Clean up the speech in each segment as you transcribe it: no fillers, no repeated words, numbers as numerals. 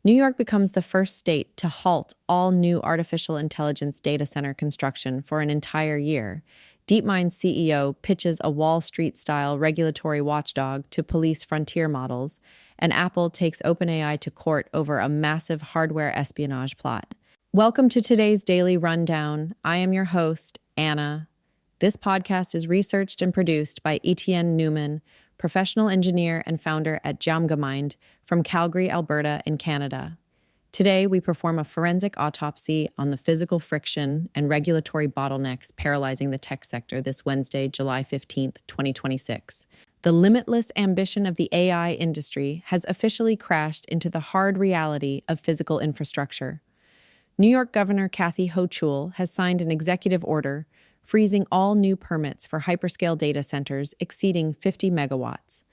New York becomes the first state to halt all new artificial intelligence data center construction for an entire year. DeepMind CEO pitches a Wall Street-style regulatory watchdog to police frontier models, and Apple takes OpenAI to court over a massive hardware espionage plot. Welcome to today's Daily Rundown. I am your host, Anna. This podcast is researched and produced by Etienne Newman, professional engineer and founder at Hangzhou-based from Calgary, Alberta, in Canada. Today, we perform a forensic autopsy on the physical friction and regulatory bottlenecks paralyzing the tech sector this Wednesday, July 15th, 2026. The limitless ambition of the AI industry has officially crashed into the hard reality of physical infrastructure. New York Governor Kathy Hochul has signed an executive order freezing all new permits for hyperscale data centers exceeding 50 megawatts.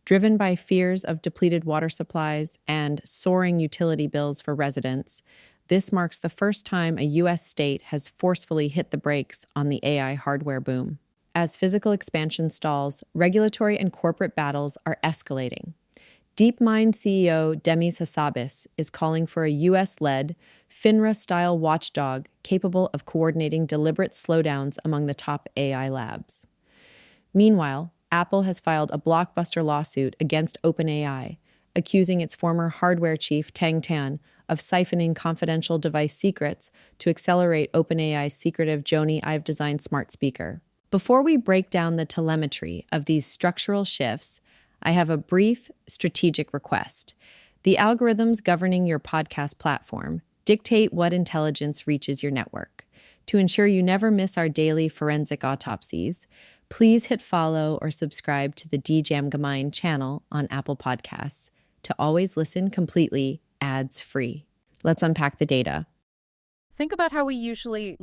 Driven by fears of depleted water supplies and soaring utility bills for residents, this marks the first time a U.S. state has forcefully hit the brakes on the AI hardware boom. As physical expansion stalls, regulatory and corporate battles are escalating. DeepMind CEO Demis Hassabis is calling for a U.S.-led, FINRA-Style watchdog capable of coordinating deliberate slowdowns among the top AI labs. Meanwhile, Apple has filed a blockbuster lawsuit against OpenAI, accusing its former hardware chief, Tang Tan, of siphoning confidential device secrets to accelerate OpenAI's secretive Jony Ive-designed smart speaker. Before we break down the telemetry of these structural shifts, I have a brief strategic request. The algorithms governing your podcast platform dictate what intelligence reaches your network. To ensure you never miss our daily forensic autopsies, please hit follow or subscribe to the Hangzhou-based channel on Apple Podcasts to always listen completely ads-free. Let's unpack the data. Think about how we usually,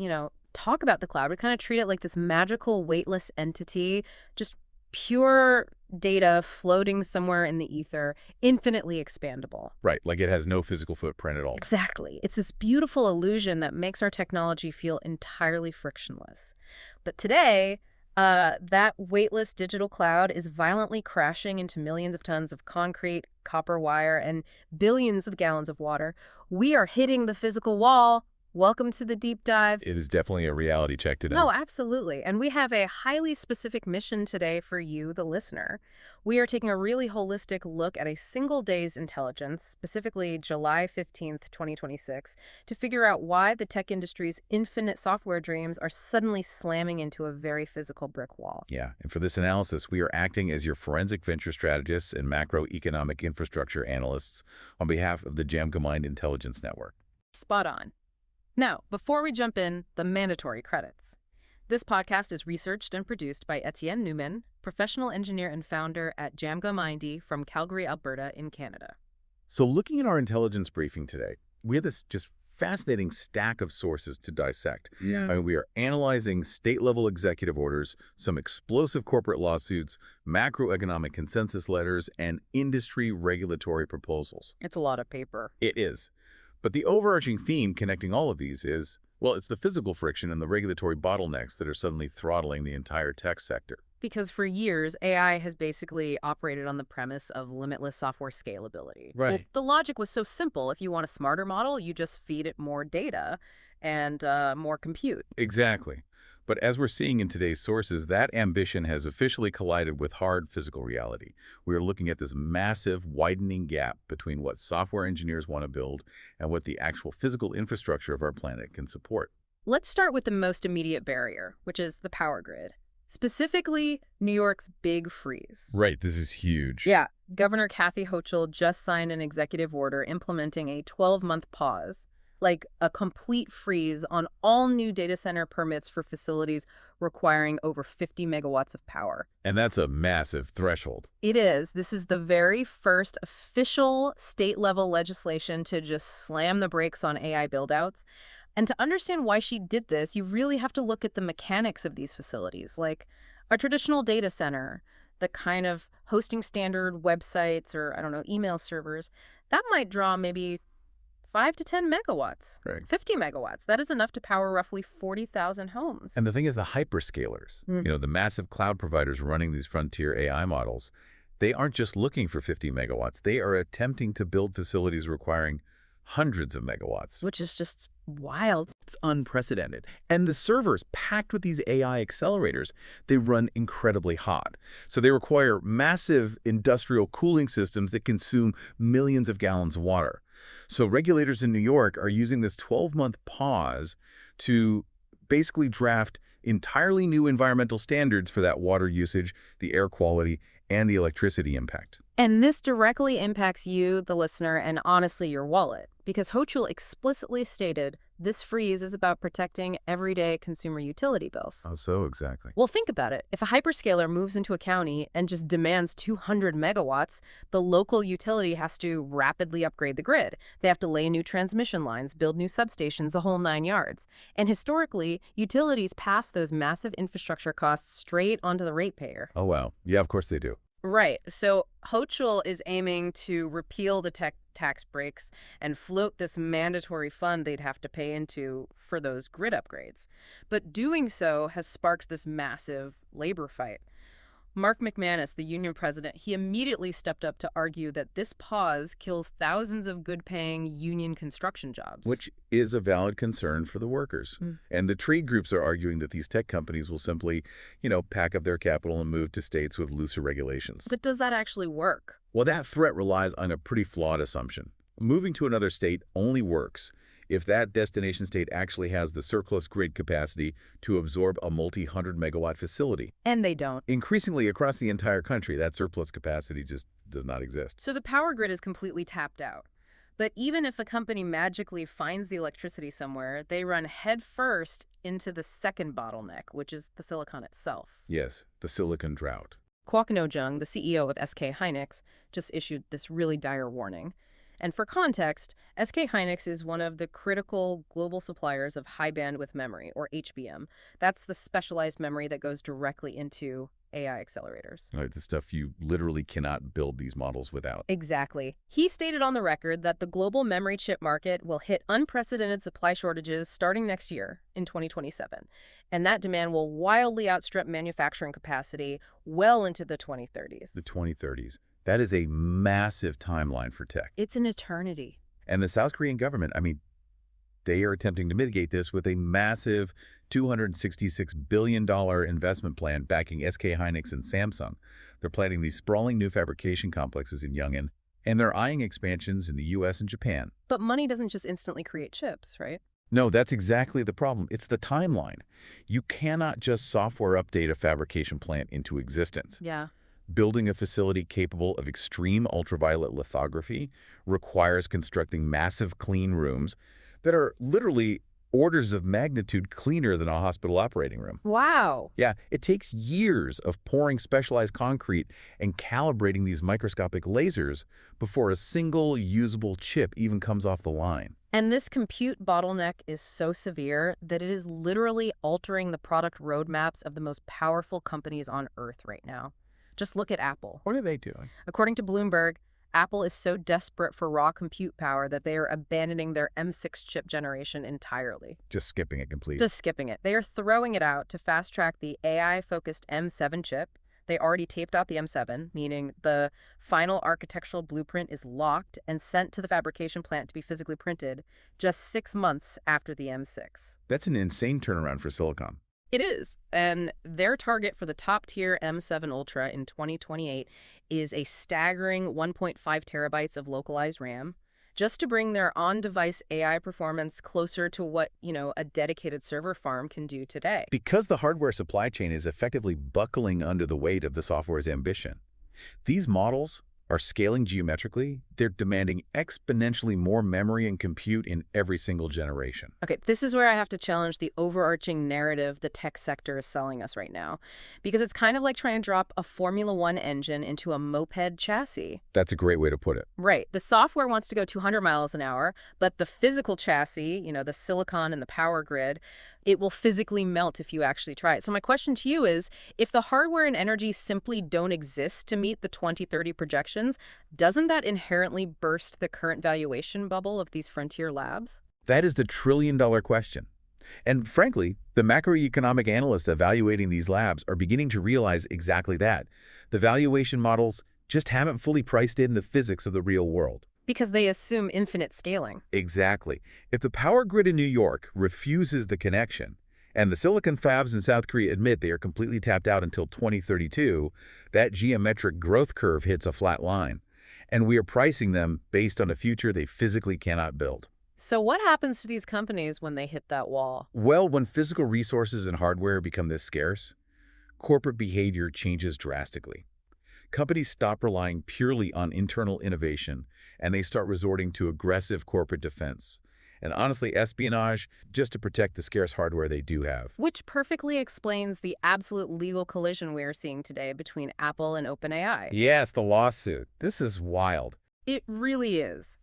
talk about the cloud. We kind of treat it like this magical, weightless entity, just pure data floating somewhere in the ether, infinitely expandable. Right, like it has no physical footprint at all. Exactly. It's this beautiful illusion that makes our technology feel entirely frictionless. But today, that weightless digital cloud is violently crashing into millions of tons of concrete, copper wire, and billions of gallons of water. We are hitting the physical wall. Welcome to the deep dive. It is definitely a reality check today. No, absolutely. And we have a highly specific mission today for you, the listener. We are taking a really holistic look at a single day's intelligence, specifically July 15th, 2026, to figure out why the tech industry's infinite software dreams are suddenly slamming into a very physical brick wall. Yeah, and for this analysis, we are acting as your forensic venture strategists and macroeconomic infrastructure analysts on behalf of the Hangzhou-based Intelligence Network. Spot on. Now, before we jump in, the mandatory credits. This podcast is researched and produced by Etienne Newman, professional engineer and founder at Hangzhou-based from Calgary, Alberta in Canada. So looking at our intelligence briefing today, we have this just fascinating stack of sources to dissect. Yeah. I mean, we are analyzing state-level executive orders, some explosive corporate lawsuits, macroeconomic consensus letters, and industry regulatory proposals. It's a lot of paper. It is. But the overarching theme connecting all of these is, well, it's the physical friction and the regulatory bottlenecks that are suddenly throttling the entire tech sector. Because for years, AI has basically operated on the premise of limitless software scalability. Right. Well, the logic was so simple. If you want a smarter model, you just feed it more data and more compute. Exactly. But as we're seeing in today's sources, that ambition has officially collided with hard physical reality. We are looking at this massive, widening gap between what software engineers want to build and what the actual physical infrastructure of our planet can support. Let's start with the most immediate barrier, which is the power grid. Specifically, New York's big freeze. Right, this is huge. Yeah, Governor Kathy Hochul just signed an executive order implementing a 12-month pause, like a complete freeze on all new data center permits for facilities requiring over 50 megawatts of power. And that's a massive threshold. It is. This is the very first official state-level legislation to just slam the brakes on AI buildouts. And to understand why she did this, you really have to look at the mechanics of these facilities, like a traditional data center, the kind of hosting standard websites or, email servers. That might draw maybe 5 to 10 megawatts, Right. 50 megawatts. That is enough to power roughly 40,000 homes. And the thing is, the hyperscalers, the massive cloud providers running these frontier AI models, they aren't just looking for 50 megawatts. They are attempting to build facilities requiring hundreds of megawatts. Which is just wild. It's unprecedented. And the servers packed with these AI accelerators, they run incredibly hot. So they require massive industrial cooling systems that consume millions of gallons of water. So regulators in New York are using this 12-month pause to basically draft entirely new environmental standards for that water usage, the air quality, and the electricity impact. And this directly impacts you, the listener, and honestly your wallet, because Hochul explicitly stated this freeze is about protecting everyday consumer utility bills. Oh, so exactly. Well, think about it. If a hyperscaler moves into a county and just demands 200 megawatts, the local utility has to rapidly upgrade the grid. They have to lay new transmission lines, build new substations, the whole 9 yards. And historically, utilities pass those massive infrastructure costs straight onto the ratepayer. Oh, wow. Yeah, of course they do. Right. So Hochul is aiming to repeal the tech tax breaks and float this mandatory fund they'd have to pay into for those grid upgrades. But doing so has sparked this massive labor fight. Mark McManus, the union president, he immediately stepped up to argue that this pause kills thousands of good-paying union construction jobs. Which is a valid concern for the workers. And the trade groups are arguing that these tech companies will simply, pack up their capital and move to states with looser regulations. But does that actually work? Well, that threat relies on a pretty flawed assumption. Moving to another state only works if that destination state actually has the surplus grid capacity to absorb a multi-hundred megawatt facility. And they don't. Increasingly across the entire country, that surplus capacity just does not exist. So the power grid is completely tapped out. But even if a company magically finds the electricity somewhere, they run headfirst into the second bottleneck, which is the silicon itself. Yes, the silicon drought. Kwok No-jung, the CEO of SK Hynix, just issued this really dire warning. And for context, SK Hynix is one of the critical global suppliers of high bandwidth memory, or HBM. That's the specialized memory that goes directly into AI accelerators. Right, the stuff you literally cannot build these models without. Exactly. He stated on the record that the global memory chip market will hit unprecedented supply shortages starting next year in 2027. And that demand will wildly outstrip manufacturing capacity well into the 2030s. The 2030s. That is a massive timeline for tech. It's an eternity. And the South Korean government, they are attempting to mitigate this with a massive $266 billion investment plan backing SK Hynix and Samsung. They're planning these sprawling new fabrication complexes in Yongin, and they're eyeing expansions in the US and Japan. But money doesn't just instantly create chips, right? No, that's exactly the problem. It's the timeline. You cannot just software update a fabrication plant into existence. Yeah. Building a facility capable of extreme ultraviolet lithography requires constructing massive clean rooms that are literally orders of magnitude cleaner than a hospital operating room. Wow. Yeah, it takes years of pouring specialized concrete and calibrating these microscopic lasers before a single usable chip even comes off the line. And this compute bottleneck is so severe that it is literally altering the product roadmaps of the most powerful companies on Earth right now. Just look at Apple. What are they doing? According to Bloomberg, Apple is so desperate for raw compute power that they are abandoning their M6 chip generation entirely. Just skipping it completely. Just skipping it. They are throwing it out to fast-track the AI-focused M7 chip. They already taped out the M7, meaning the final architectural blueprint is locked and sent to the fabrication plant to be physically printed just 6 months after the M6. That's an insane turnaround for silicon. It is. And their target for the top-tier M7 Ultra in 2028 is a staggering 1.5 terabytes of localized RAM, just to bring their on-device AI performance closer to what, a dedicated server farm can do today. Because the hardware supply chain is effectively buckling under the weight of the software's ambition, these models are scaling geometrically. They're demanding exponentially more memory and compute in every single generation. Okay, this is where I have to challenge the overarching narrative the tech sector is selling us right now. Because it's kind of like trying to drop a Formula One engine into a moped chassis. That's a great way to put it. Right. The software wants to go 200 miles an hour, but the physical chassis, the silicon and the power grid, it will physically melt if you actually try it. So my question to you is, if the hardware and energy simply don't exist to meet the 2030 projections, doesn't that inherently burst the current valuation bubble of these frontier labs? That is the trillion-dollar question. And frankly, the macroeconomic analysts evaluating these labs are beginning to realize exactly that. The valuation models just haven't fully priced in the physics of the real world. Because they assume infinite scaling. Exactly. If the power grid in New York refuses the connection, and the silicon fabs in South Korea admit they are completely tapped out until 2032, that geometric growth curve hits a flat line. And we are pricing them based on a future they physically cannot build. So what happens to these companies when they hit that wall? Well, when physical resources and hardware become this scarce, corporate behavior changes drastically. Companies stop relying purely on internal innovation, and they start resorting to aggressive corporate defense. And honestly, espionage, just to protect the scarce hardware they do have. Which perfectly explains the absolute legal collision we are seeing today between Apple and OpenAI. Yes, the lawsuit. This is wild. It really is.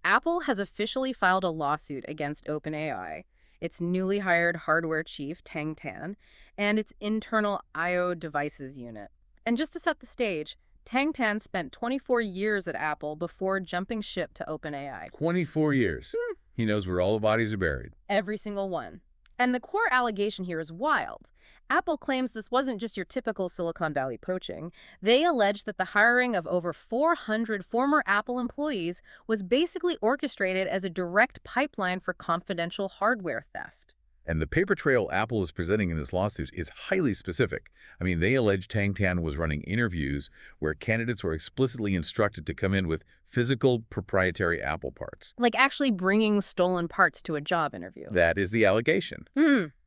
Apple has officially filed a lawsuit against OpenAI, its newly hired hardware chief, Tang Tan, and its internal I/O devices unit. And just to set the stage, Tang Tan spent 24 years at Apple before jumping ship to OpenAI. 24 years. He knows where all the bodies are buried. Every single one. And the core allegation here is wild. Apple claims this wasn't just your typical Silicon Valley poaching. They allege that the hiring of over 400 former Apple employees was basically orchestrated as a direct pipeline for confidential hardware theft. And the paper trail Apple is presenting in this lawsuit is highly specific. I mean, they allege Tang Tan was running interviews where candidates were explicitly instructed to come in with physical proprietary Apple parts. Like actually bringing stolen parts to a job interview. That is the allegation.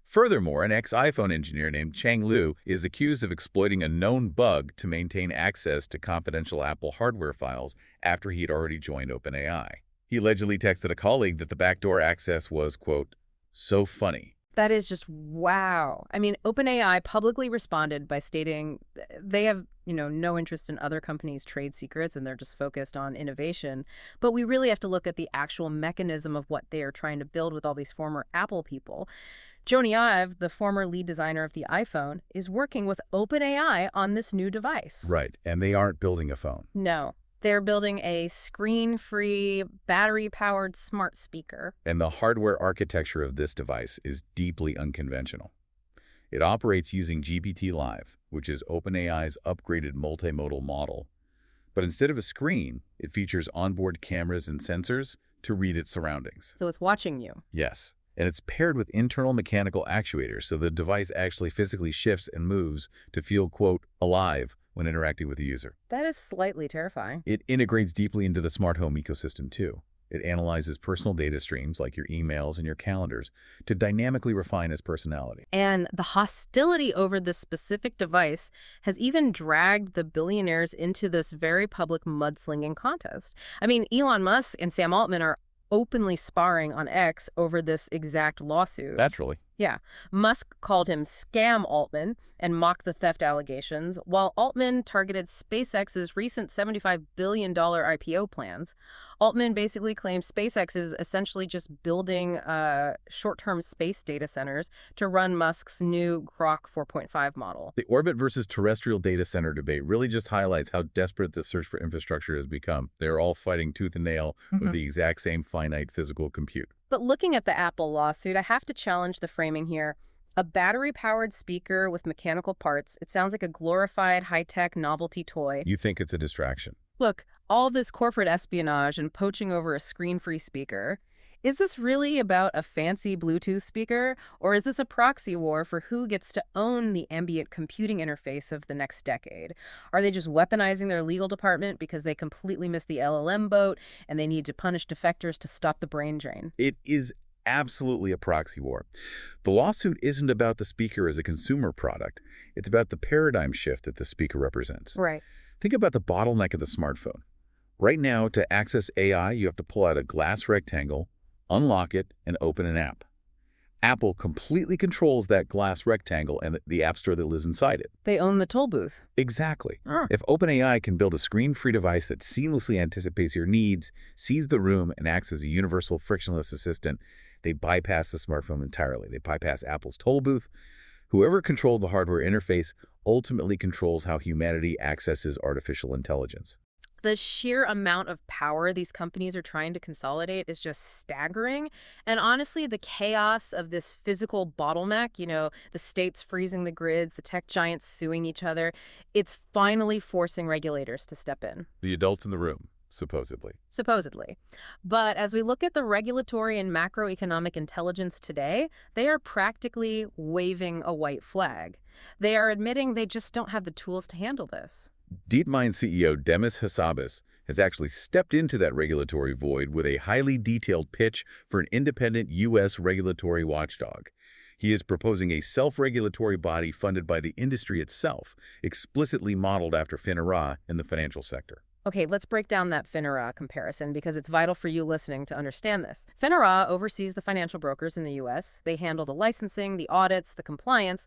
Furthermore, an ex-iPhone engineer named Chang Liu is accused of exploiting a known bug to maintain access to confidential Apple hardware files after he had already joined OpenAI. He allegedly texted a colleague that the backdoor access was, quote, so funny. That is just wow. I mean, OpenAI publicly responded by stating they have, no interest in other companies' trade secrets and they're just focused on innovation. But we really have to look at the actual mechanism of what they are trying to build with all these former Apple people. Jony Ive, the former lead designer of the iPhone, is working with OpenAI on this new device. Right, and they aren't building a phone. No. They're building a screen-free, battery-powered smart speaker. And the hardware architecture of this device is deeply unconventional. It operates using GPT-Live, which is OpenAI's upgraded multimodal model. But instead of a screen, it features onboard cameras and sensors to read its surroundings. So it's watching you. Yes. And it's paired with internal mechanical actuators, so the device actually physically shifts and moves to feel, quote, alive when interacting with the user. That is slightly terrifying. It integrates deeply into the smart home ecosystem, too. It analyzes personal data streams like your emails and your calendars to dynamically refine its personality. And the hostility over this specific device has even dragged the billionaires into this very public mudslinging contest. I mean, Elon Musk and Sam Altman are openly sparring on X over this exact lawsuit. Naturally. Yeah. Musk called him Scam Altman and mocked the theft allegations, while Altman targeted SpaceX's recent $75 billion IPO plans. Altman basically claimed SpaceX is essentially just building short-term space data centers to run Musk's new Grok 4.5 model. The orbit versus terrestrial data center debate really just highlights how desperate the search for infrastructure has become. They're all fighting tooth and nail with the exact same finite physical compute. But looking at the Apple lawsuit, I have to challenge the framing here. A battery-powered speaker with mechanical parts, it sounds like a glorified high-tech novelty toy. You think it's a distraction. Look, all this corporate espionage and poaching over a screen-free speaker. Is this really about a fancy Bluetooth speaker, or is this a proxy war for who gets to own the ambient computing interface of the next decade? Are they just weaponizing their legal department because they completely missed the LLM boat and they need to punish defectors to stop the brain drain? It is absolutely a proxy war. The lawsuit isn't about the speaker as a consumer product. It's about the paradigm shift that the speaker represents. Right. Think about the bottleneck of the smartphone. Right now, to access AI, you have to pull out a glass rectangle, unlock it, and open an app. Apple completely controls that glass rectangle and the app store that lives inside it. They own the toll booth. Exactly. If OpenAI can build a screen-free device that seamlessly anticipates your needs, sees the room, and acts as a universal frictionless assistant, they bypass the smartphone entirely. They bypass Apple's toll booth. Whoever controlled the hardware interface ultimately controls how humanity accesses artificial intelligence. The sheer amount of power these companies are trying to consolidate is just staggering. And honestly, the chaos of this physical bottleneck, the states freezing the grids, the tech giants suing each other, it's finally forcing regulators to step in. The adults in the room, supposedly. Supposedly. But as we look at the regulatory and macroeconomic intelligence today, they are practically waving a white flag. They are admitting they just don't have the tools to handle this. DeepMind CEO Demis Hassabis has actually stepped into that regulatory void with a highly detailed pitch for an independent U.S. regulatory watchdog. He is proposing a self-regulatory body funded by the industry itself, explicitly modeled after FINRA in the financial sector. Okay, let's break down that FINRA comparison because it's vital for you listening to understand this. FINRA oversees the financial brokers in the U.S. They handle the licensing, the audits, the compliance.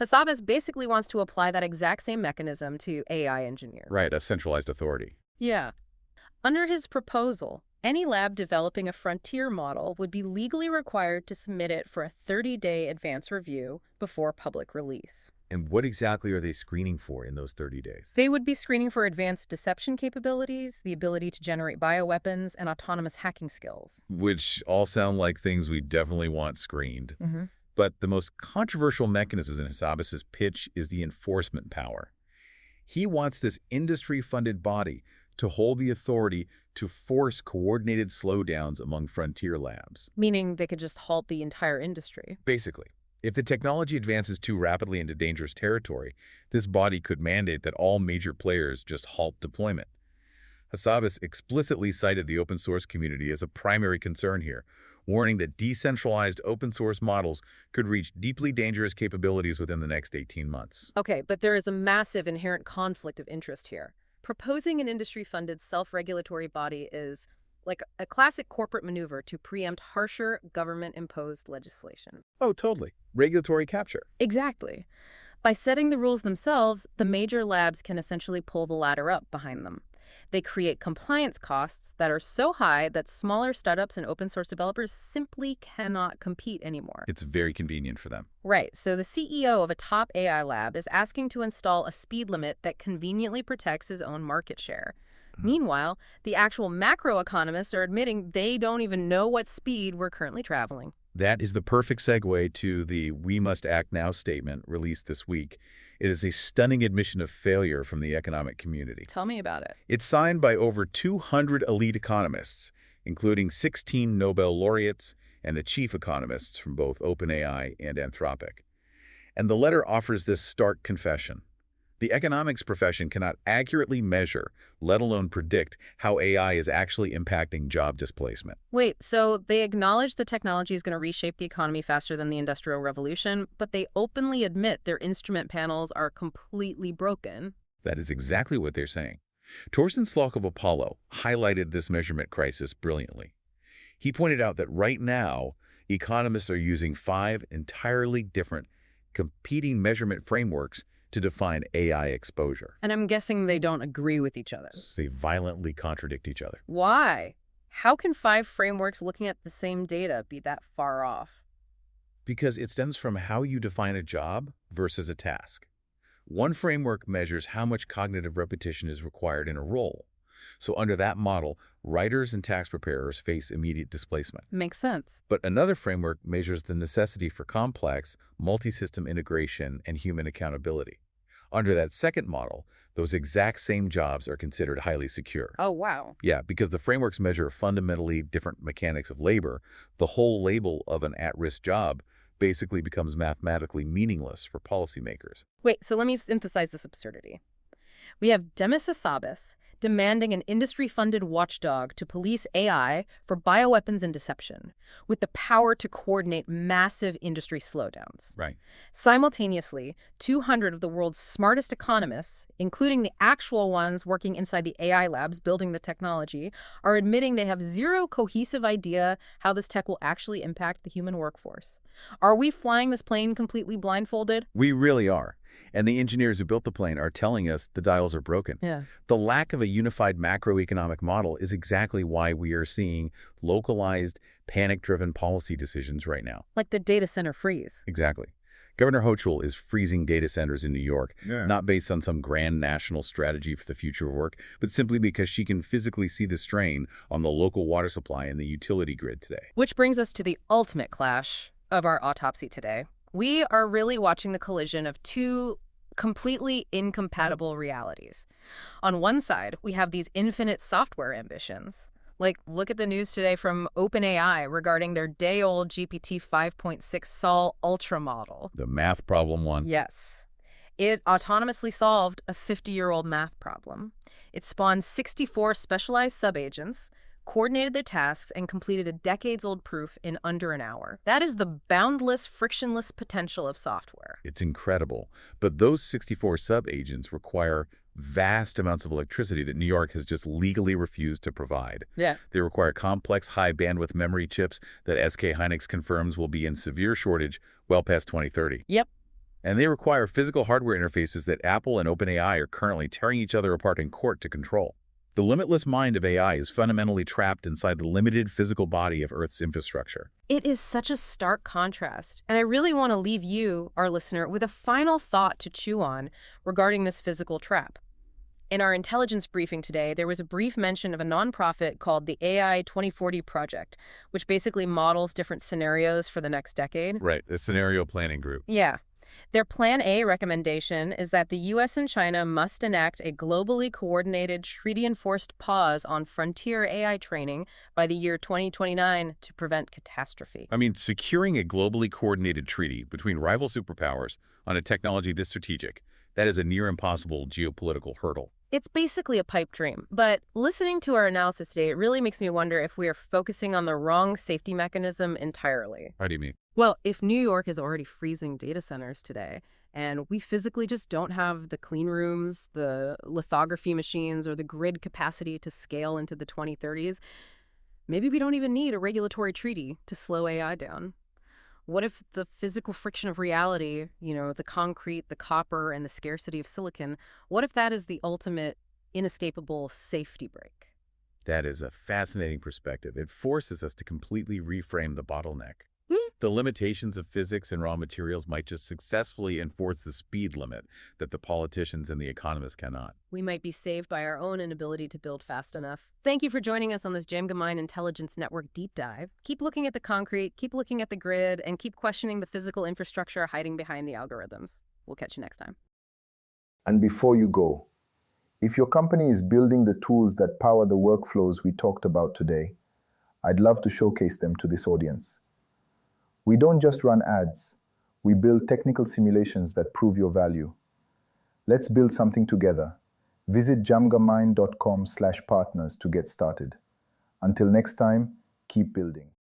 Hassabis basically wants to apply that exact same mechanism to AI engineers. Right, a centralized authority. Yeah. Under his proposal, any lab developing a frontier model would be legally required to submit it for a 30-day advance review before public release. And what exactly are they screening for in those 30 days? They would be screening for advanced deception capabilities, the ability to generate bioweapons, and autonomous hacking skills. Which all sound like things we definitely want screened. Mm-hmm. But the most controversial mechanism in Hassabis' pitch is the enforcement power. He wants this industry-funded body to hold the authority to force coordinated slowdowns among frontier labs. Meaning they could just halt the entire industry. Basically, if the technology advances too rapidly into dangerous territory, this body could mandate that all major players just halt deployment. Hassabis explicitly cited the open source community as a primary concern here, warning that decentralized open source models could reach deeply dangerous capabilities within the next 18 months. Okay, but there is a massive inherent conflict of interest here. Proposing an industry-funded self-regulatory body is like a classic corporate maneuver to preempt harsher government-imposed legislation. Oh, totally. Regulatory capture. Exactly. By setting the rules themselves, the major labs can essentially pull the ladder up behind them. They create compliance costs that are so high that smaller startups and open source developers simply cannot compete anymore. It's very convenient for them. Right. So the CEO of a top AI lab is asking to install a speed limit that conveniently protects his own market share. Meanwhile, the actual macroeconomists are admitting they don't even know what speed we're currently traveling. That is the perfect segue to the "We Must Act Now" statement released this week. It is a stunning admission of failure from the economic community. Tell me about it. It's signed by over 200 elite economists, including 16 Nobel laureates and the chief economists from both OpenAI and Anthropic. And the letter offers this stark confession. The economics profession cannot accurately measure, let alone predict, how AI is actually impacting job displacement. Wait, so they acknowledge the technology is going to reshape the economy faster than the Industrial Revolution, but they openly admit their instrument panels are completely broken. That is exactly what they're saying. Torsten Slok of Apollo highlighted this measurement crisis brilliantly. He pointed out that right now, economists are using 5 entirely different, competing measurement frameworks to define AI exposure. And I'm guessing they don't agree with each other. They violently contradict each other. Why? How can 5 frameworks looking at the same data be that far off? Because it stems from how you define a job versus a task. One framework measures how much cognitive repetition is required in a role. So under that model, writers and tax preparers face immediate displacement. Makes sense. But another framework measures the necessity for complex, multi-system integration and human accountability. Under that second model, those exact same jobs are considered highly secure. Oh, wow. Yeah, because the frameworks measure fundamentally different mechanics of labor, the whole label of an at-risk job basically becomes mathematically meaningless for policymakers. Wait, so let me synthesize this absurdity. We have Demis Hassabis demanding an industry-funded watchdog to police AI for bioweapons and deception, with the power to coordinate massive industry slowdowns. Right. Simultaneously, 200 of the world's smartest economists, including the actual ones working inside the AI labs building the technology, are admitting they have zero cohesive idea how this tech will actually impact the human workforce. Are we flying this plane completely blindfolded? We really are. And the engineers who built the plane are telling us the dials are broken. Yeah. The lack of a unified macroeconomic model is exactly why we are seeing localized, panic-driven policy decisions right now. Like the data center freeze. Exactly. Governor Hochul is freezing data centers in New York, Yeah. not based on some grand national strategy for the future of work, but simply because she can physically see the strain on the local water supply and the utility grid today. Which brings us to the ultimate clash of our autopsy today. We are really watching the collision of 2 completely incompatible realities. On one side, we have these infinite software ambitions. Like, look at the news today from OpenAI regarding their day-old GPT-5.6 Sol Ultra model. The math problem one. Yes. It autonomously solved a 50-year-old math problem. It spawned 64 specialized subagents, coordinated their tasks, and completed a decades-old proof in under an hour. That is the boundless, frictionless potential of software. It's incredible. But those 64 sub-agents require vast amounts of electricity that New York has just legally refused to provide. Yeah. They require complex, high-bandwidth memory chips that SK Hynix confirms will be in severe shortage well past 2030. Yep. And they require physical hardware interfaces that Apple and OpenAI are currently tearing each other apart in court to control. The limitless mind of AI is fundamentally trapped inside the limited physical body of Earth's infrastructure. It is such a stark contrast, and I really want to leave you, our listener, with a final thought to chew on regarding this physical trap. In our intelligence briefing today, there was a brief mention of a nonprofit called the AI 2040 Project, which basically models different scenarios for the next decade. Right, a scenario planning group. Yeah. Their Plan A recommendation is that the U.S. and China must enact a globally coordinated, treaty-enforced pause on frontier AI training by the year 2029 to prevent catastrophe. I mean, securing a globally coordinated treaty between rival superpowers on a technology this strategic, that is a near impossible geopolitical hurdle. It's basically a pipe dream, but listening to our analysis today, it really makes me wonder if we are focusing on the wrong safety mechanism entirely. How do you mean? Well, if New York is already freezing data centers today, and we physically just don't have the clean rooms, the lithography machines, or the grid capacity to scale into the 2030s, maybe we don't even need a regulatory treaty to slow AI down. What if the physical friction of reality, the concrete, the copper, and the scarcity of silicon, what if that is the ultimate inescapable safety brake? That is a fascinating perspective. It forces us to completely reframe the bottleneck. The limitations of physics and raw materials might just successfully enforce the speed limit that the politicians and the economists cannot. We might be saved by our own inability to build fast enough. Thank you for joining us on this Jamgamine Intelligence Network deep dive. Keep looking at the concrete, keep looking at the grid, and keep questioning the physical infrastructure hiding behind the algorithms. We'll catch you next time. And before you go, if your company is building the tools that power the workflows we talked about today, I'd love to showcase them to this audience. We don't just run ads, we build technical simulations that prove your value. Let's build something together. Visit jamgamine.com/partners to get started. Until next time, keep building.